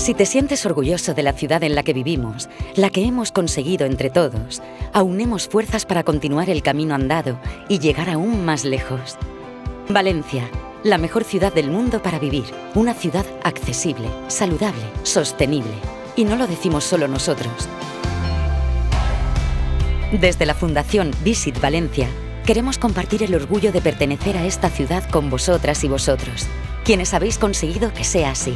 Si te sientes orgulloso de la ciudad en la que vivimos, la que hemos conseguido entre todos, aunemos fuerzas para continuar el camino andado y llegar aún más lejos. Valencia, la mejor ciudad del mundo para vivir. Una ciudad accesible, saludable, sostenible. Y no lo decimos solo nosotros. Desde la Fundación Visit Valencia, queremos compartir el orgullo de pertenecer a esta ciudad con vosotras y vosotros, quienes habéis conseguido que sea así.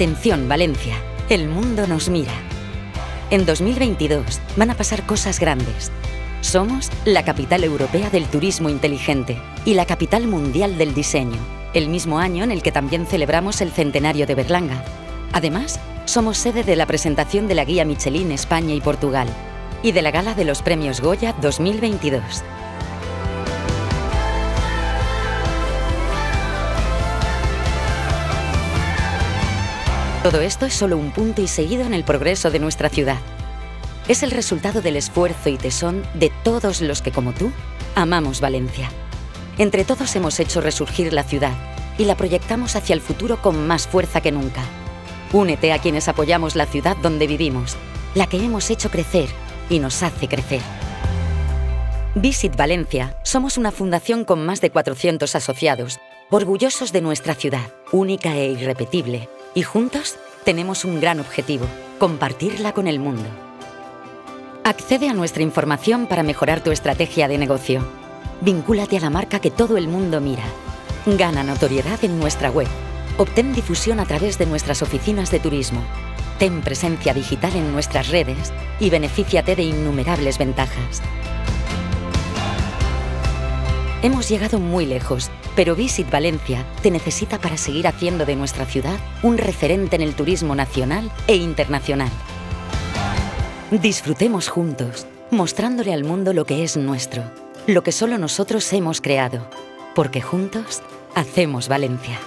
Atención, Valencia, el mundo nos mira. En 2022 van a pasar cosas grandes. Somos la capital europea del turismo inteligente y la capital mundial del diseño, el mismo año en el que también celebramos el centenario de Berlanga. Además, somos sede de la presentación de la Guía Michelin España y Portugal y de la Gala de los Premios Goya 2022. Todo esto es solo un punto y seguido en el progreso de nuestra ciudad. Es el resultado del esfuerzo y tesón de todos los que, como tú, amamos Valencia. Entre todos hemos hecho resurgir la ciudad y la proyectamos hacia el futuro con más fuerza que nunca. Únete a quienes apoyamos la ciudad donde vivimos, la que hemos hecho crecer y nos hace crecer. Visit Valencia somos una fundación con más de 400 asociados, orgullosos de nuestra ciudad, única e irrepetible. Y juntos tenemos un gran objetivo, compartirla con el mundo. Accede a nuestra información para mejorar tu estrategia de negocio. Vincúlate a la marca que todo el mundo mira. Gana notoriedad en nuestra web. Obtén difusión a través de nuestras oficinas de turismo. Ten presencia digital en nuestras redes y benefíciate de innumerables ventajas. Hemos llegado muy lejos, pero Visit Valencia te necesita para seguir haciendo de nuestra ciudad un referente en el turismo nacional e internacional. Disfrutemos juntos, mostrándole al mundo lo que es nuestro, lo que solo nosotros hemos creado, porque juntos hacemos Valencia.